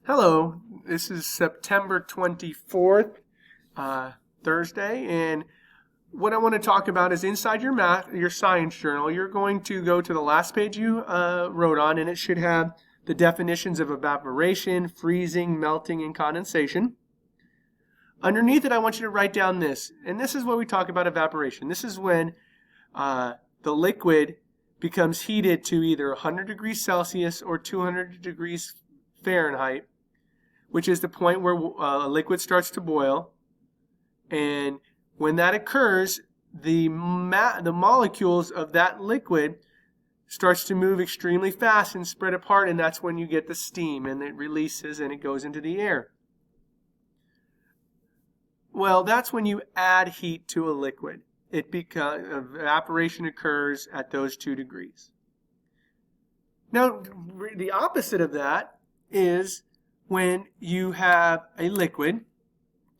Hello, this is September 24th, Thursday, and what I want to talk about is inside your science journal, you're going to go to the last page you wrote on, and it should have the definitions of evaporation, freezing, melting, and condensation. Underneath it, I want you to write down this, and this is what we talk about evaporation. This is when the liquid becomes heated to either 100 degrees Celsius or 200 degrees Fahrenheit, which is the point where a liquid starts to boil. And when that occurs, the molecules of that liquid starts to move extremely fast and spread apart, and that's when you get the steam, and it releases and it goes into the air. Well, that's when you add heat to a liquid. Evaporation occurs at those 2 degrees. Now, the opposite of that is when you have a liquid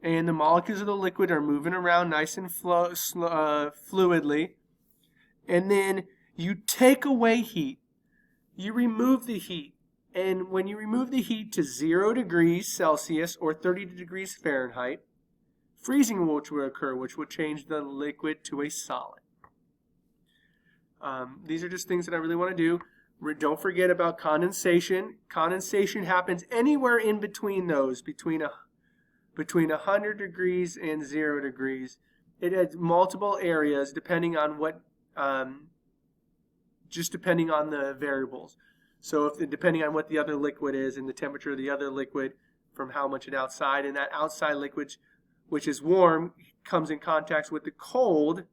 and the molecules of the liquid are moving around nice and fluidly, and then you take away heat. You remove the heat, and when you remove the heat to 0 degrees Celsius or 30 degrees Fahrenheit, freezing will occur, which will change the liquid to a solid. These are just things that I really want to do. Don't forget about condensation. Condensation happens anywhere in between those, between 100 degrees and 0 degrees. It has multiple areas depending on depending on the variables. So depending on what the other liquid is and the temperature of the other liquid from how much it's outside, and that outside liquid, which is warm, comes in contact with the cold,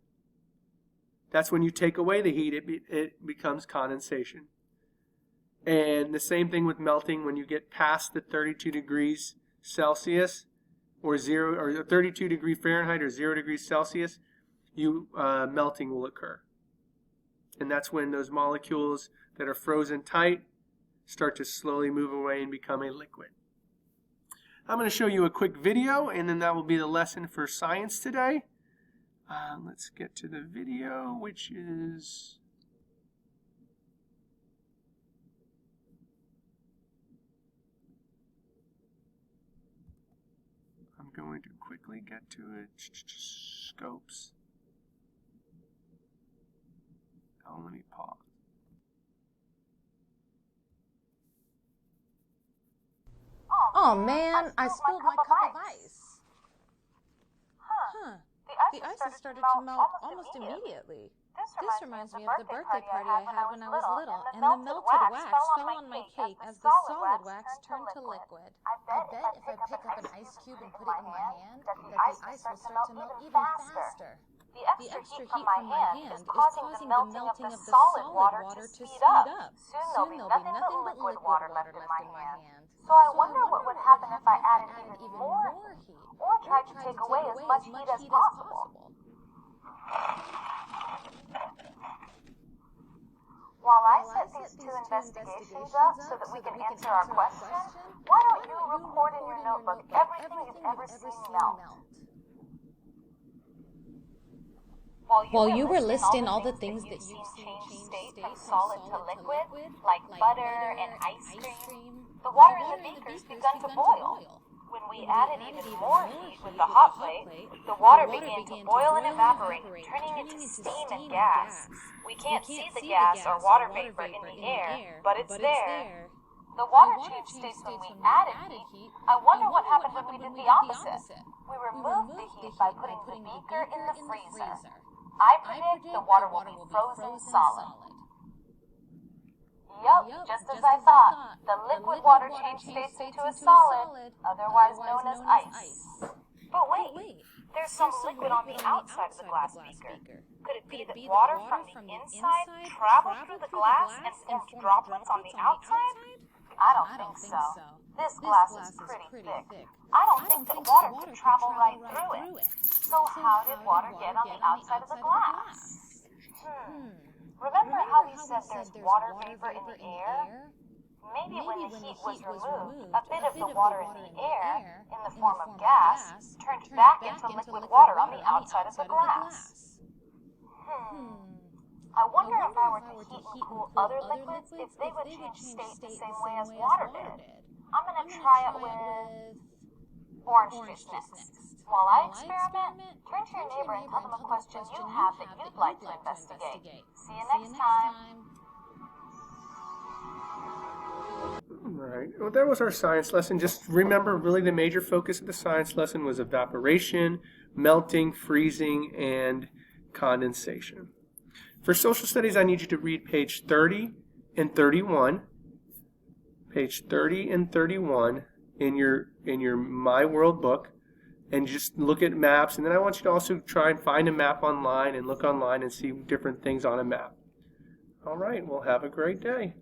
that's when you take away the heat, it becomes condensation. And the same thing with melting. When you get past the 32 degrees Celsius or 32 degree Fahrenheit or 0 degrees Celsius, melting will occur. And that's when those molecules that are frozen tight start to slowly move away and become a liquid. I'm going to show you a quick video, and then that will be the lesson for science today. Let's get to the video, which is... I'm going to quickly get to it. Scopes. Oh, let me pause. Oh man, I spilled my cup of ice. Huh. The ice has started to melt almost immediately. This reminds me of the birthday party I had when I was little, and the melted wax fell on my cake as the solid wax turned to liquid. I bet if I pick up an ice cube and put it in my hand, that the ice will start to melt even faster. The extra heat from my hand is causing the melting of the solid water to speed up. Soon there'll be nothing but liquid water left in my hand. So I wonder what would happen if I added even more heat, or tried to take away as much heat as possible. While I set these 2 investigations up so that we can answer our question, why don't you record in your notebook everything you've ever seen melt? While you were listing all the things that you've seen change state from solid to liquid, like butter and ice cream, the water in the beaker's begun to boil. When we added even more heat with the hot plate, the water began to boil and evaporate, turning into steam and gas. We can't see the gas or water vapor in the air, but it's there. The water changed states when we added heat. I wonder what happened when we did the opposite. We removed the heat by putting the beaker in the freezer. I predict the water will be frozen solid. Yup, just as I thought. The liquid water changed states into a solid, otherwise known as ice. But wait, there's some liquid on the outside of the glass beaker. Could it be that water from the inside traveled through the glass and formed droplets on the outside? I don't think so. This glass is pretty thick. I don't think that water could travel right through it. So how did water get on the outside of the glass? Remember how we said there's water vapor in the air? Maybe when the heat was removed, a bit of the water in the air, in the form of gas, turned back into liquid water on the outside of the glass. I wonder if I were to heat and cool other liquids, if they would change state the same way as water did. I'm gonna try it with orange juice next. While I experiment, turn to your neighbor and tell them a question you have that you'd like to investigate. See you next time. All right. Well, that was our science lesson. Just remember, really the major focus of the science lesson was evaporation, melting, freezing, and condensation. For social studies, I need you to read page 30 and 31. Page 30 and 31 in your My World book, and just look at maps. And then I want you to also try and find a map online and look online and see different things on a map. All right. Well, have a great day.